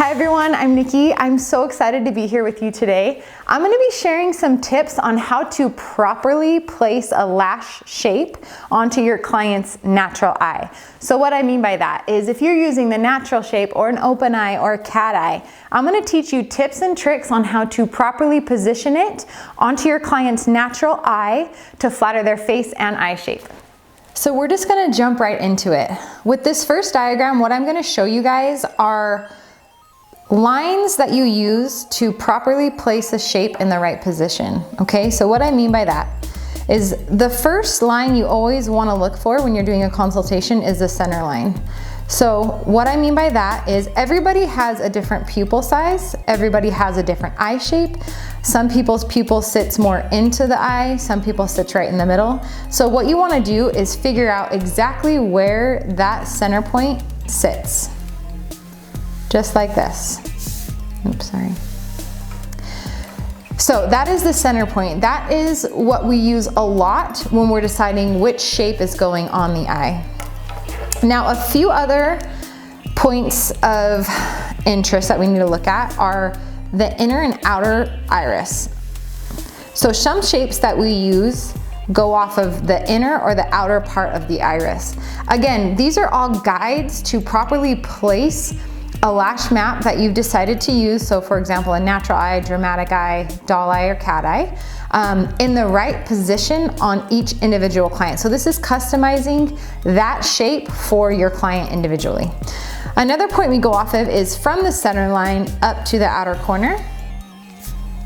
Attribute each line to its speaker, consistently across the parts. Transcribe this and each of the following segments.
Speaker 1: Hi everyone, I'm Nikki. I'm so excited to be here with you today. I'm going to be sharing some tips on how to properly place a lash shape onto your client's natural eye. So what I mean by that is if you're using the natural shape or an open eye or a cat eye, I'm going to teach you tips and tricks on how to properly position it onto your client's natural eye to flatter their face and eye shape. So we're just going to jump right into it. With this first diagram, what I'm going to show you guys are lines that you use to properly place a shape in the right position. Okay, so what I mean by that is the first line you always want to look for when you're doing a consultation is the center line. So what I mean by that is everybody has a different pupil size, everybody has a different eye shape. Some people's pupil sits more into the eye, some people sits right in the middle. So what you want to do is figure out exactly where that center point sits. Just like this. Oops, sorry. So that is the center point. That is what we use a lot when we're deciding which shape is going on the eye. Now, a few other points of interest that we need to look at are the inner and outer iris. So some shapes that we use go off of the inner or the outer part of the iris. Again, these are all guides to properly place a lash map that you've decided to use, so for example, a natural eye, dramatic eye, doll eye, or cat eye, in the right position on each individual client. So this is customizing that shape for your client individually. Another point we go off of is from the center line up to the outer corner,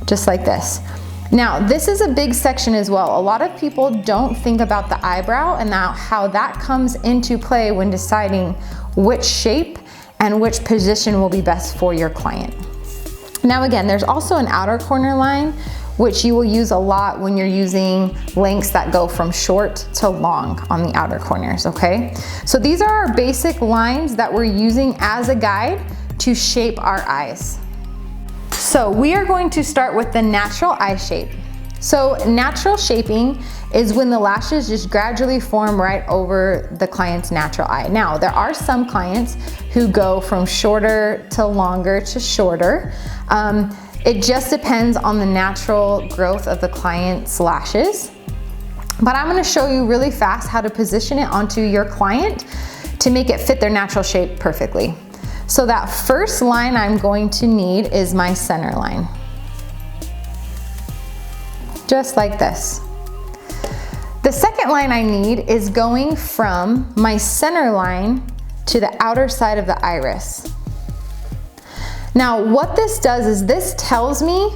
Speaker 1: just like this. Now, this is a big section as well. A lot of people don't think about the eyebrow and how that comes into play when deciding which shape and which position will be best for your client. Now again, there's also an outer corner line, which you will use a lot when you're using lengths that go from short to long on the outer corners, okay? So these are our basic lines that we're using as a guide to shape our eyes. So we are going to start with the natural eye shape. So natural shaping is when the lashes just gradually form right over the client's natural eye. Now, there are some clients who go from shorter to longer to shorter. It just depends on the natural growth of the client's lashes. But I'm gonna show you really fast how to position it onto your client to make it fit their natural shape perfectly. So that first line I'm going to need is my center line. Just like this. The second line I need is going from my center line to the outer side of the iris. Now, what this does is this tells me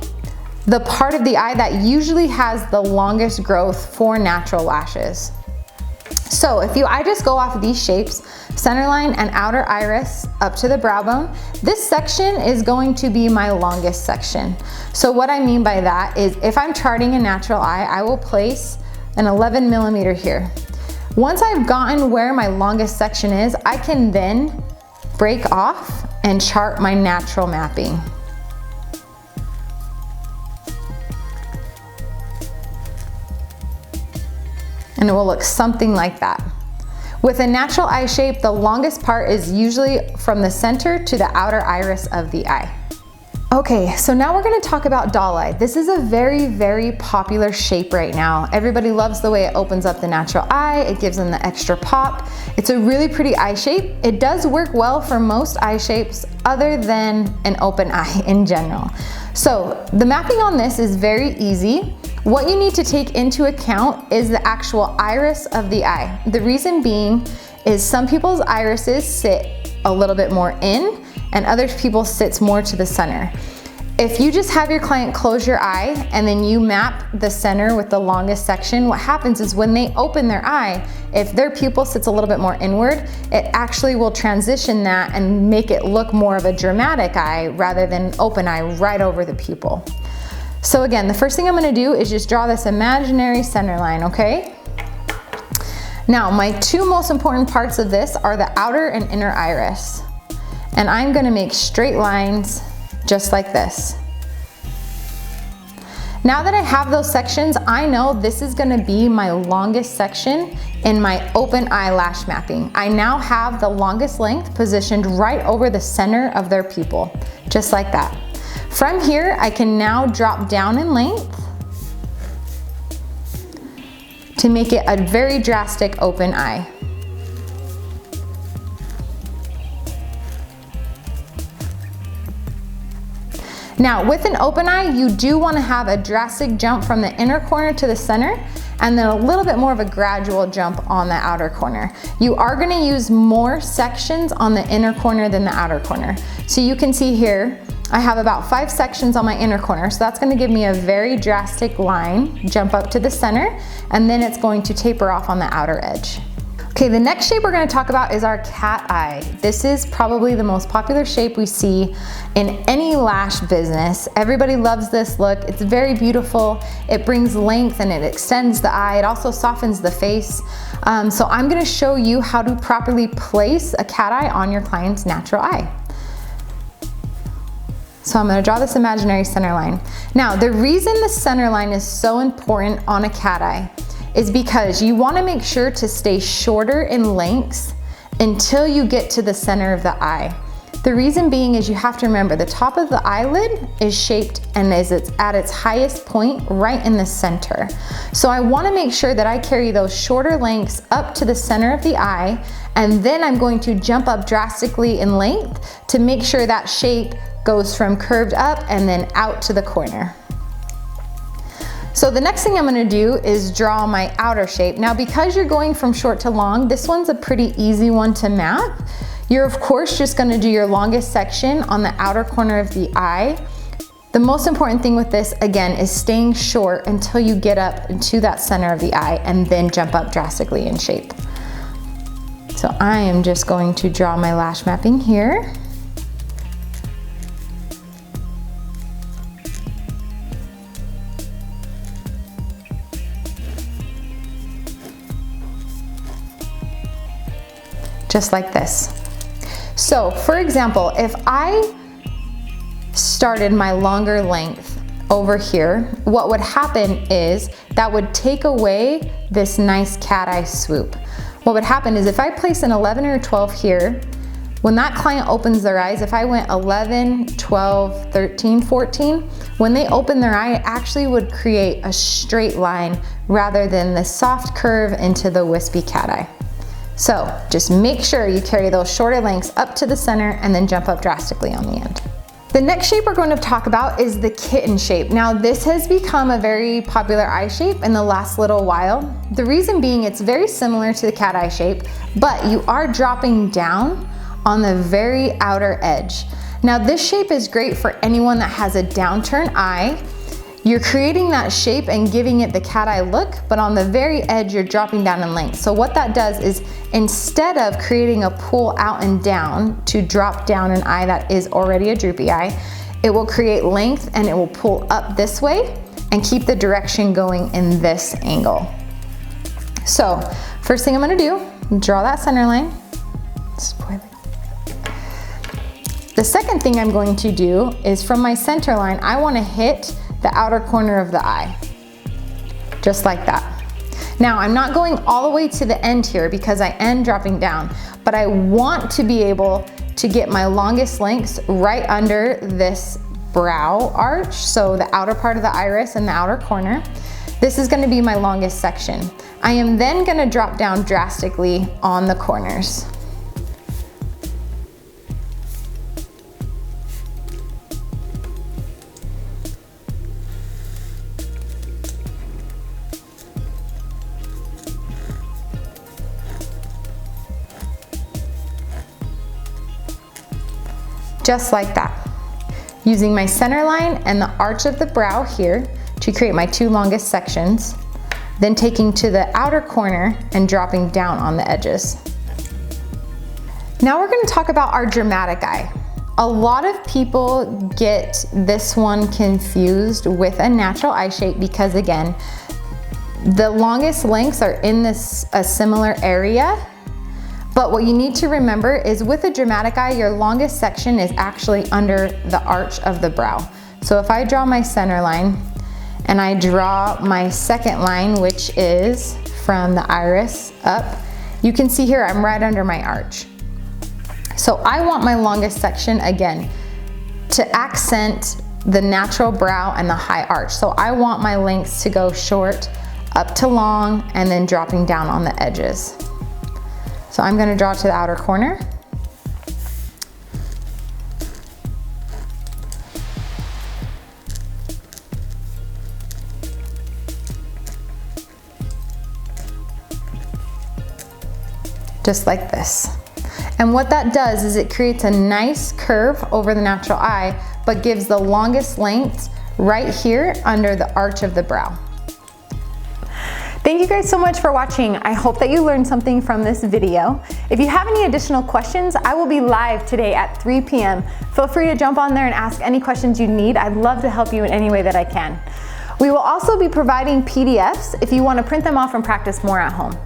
Speaker 1: the part of the eye that usually has the longest growth for natural lashes. So I just go off of these shapes, center line and outer iris up to the brow bone, this section is going to be my longest section. So what I mean by that is if I'm charting a natural eye, I will place an 11 millimeter here. Once I've gotten where my longest section is, I can then break off and chart my natural mapping. And it will look something like that. With a natural eye shape, the longest part is usually from the center to the outer iris of the eye. Okay, so now we're gonna talk about doll eye. This is a very, very popular shape right now. Everybody loves the way it opens up the natural eye. It gives them the extra pop. It's a really pretty eye shape. It does work well for most eye shapes other than an open eye in general. So the mapping on this is very easy. What you need to take into account is the actual iris of the eye. The reason being is some people's irises sit a little bit more in and other people sits more to the center. If you just have your client close your eye and then you map the center with the longest section, what happens is when they open their eye, if their pupil sits a little bit more inward, it actually will transition that and make it look more of a dramatic eye rather than open eye right over the pupil. So again, the first thing I'm gonna do is just draw this imaginary center line, okay? Now, my two most important parts of this are the outer and inner iris. And I'm gonna make straight lines just like this. Now that I have those sections, I know this is gonna be my longest section in my open eye lash mapping. I now have the longest length positioned right over the center of their pupil, just like that. From here, I can now drop down in length to make it a very drastic open eye. Now, with an open eye, you do want to have a drastic jump from the inner corner to the center, and then a little bit more of a gradual jump on the outer corner. You are going to use more sections on the inner corner than the outer corner. So you can see here, I have about 5 sections on my inner corner, so that's going to give me a very drastic line, jump up to the center, and then it's going to taper off on the outer edge. Okay, the next shape we're going to talk about is our cat eye. This is probably the most popular shape we see in any lash business. Everybody loves this look. It's very beautiful. It brings length and it extends the eye. It also softens the face. So I'm going to show you how to properly place a cat eye on your client's natural eye. So I'm going to draw this imaginary center line. Now, the reason the center line is so important on a cat eye is because you want to make sure to stay shorter in lengths until you get to the center of the eye. The reason being is you have to remember the top of the eyelid is shaped and is at its highest point right in the center. So I want to make sure that I carry those shorter lengths up to the center of the eye, and then I'm going to jump up drastically in length to make sure that shape goes from curved up and then out to the corner. So the next thing I'm going to do is draw my outer shape. Now, because you're going from short to long, this one's a pretty easy one to map. You're of course just going to do your longest section on the outer corner of the eye. The most important thing with this, again, is staying short until you get up into that center of the eye and then jump up drastically in shape. So I am just going to draw my lash mapping here. Just like this. So for example, if I started my longer length over here, what would happen is that would take away this nice cat eye swoop. What would happen is if I place an 11 or 12 here, when that client opens their eyes, if I went 11, 12, 13, 14, when they open their eye, it actually would create a straight line rather than the soft curve into the wispy cat eye. So just make sure you carry those shorter lengths up to the center and then jump up drastically on the end. The next shape we're going to talk about is the kitten shape. Now, this has become a very popular eye shape in the last little while. The reason being it's very similar to the cat eye shape, but you are dropping down on the very outer edge. Now, this shape is great for anyone that has a downturn eye. You're creating that shape and giving it the cat eye look, but on the very edge, you're dropping down in length. So what that does is instead of creating a pull out and down to drop down an eye that is already a droopy eye, it will create length and it will pull up this way and keep the direction going in this angle. So first thing I'm gonna do, draw that center line. The second thing I'm going to do is from my center line, I wanna hit the outer corner of the eye, just like that. Now, I'm not going all the way to the end here because I am dropping down, but I want to be able to get my longest lengths right under this brow arch, so the outer part of the iris and the outer corner. This is gonna be my longest section. I am then gonna drop down drastically on the corners. Just like that, using my center line and the arch of the brow here to create my 2 longest sections, then taking to the outer corner and dropping down on the edges. Now we're going to talk about our dramatic eye. A lot of people get this one confused with a natural eye shape because, again, the longest lengths are in a similar area. But what you need to remember is with a dramatic eye, your longest section is actually under the arch of the brow. So if I draw my center line and I draw my second line, which is from the iris up. You can see here I'm right under my arch. So I want my longest section again to accent the natural brow and the high arch. So I want my lengths to go short up to long and then dropping down on the edges. So I'm gonna draw to the outer corner. Just like this. And what that does is it creates a nice curve over the natural eye, but gives the longest length right here under the arch of the brow. Thank you guys so much for watching. I hope that you learned something from this video. If you have any additional questions, I will be live today at 3 p.m. Feel free to jump on there and ask any questions you need. I'd love to help you in any way that I can. We will also be providing PDFs if you want to print them off and practice more at home.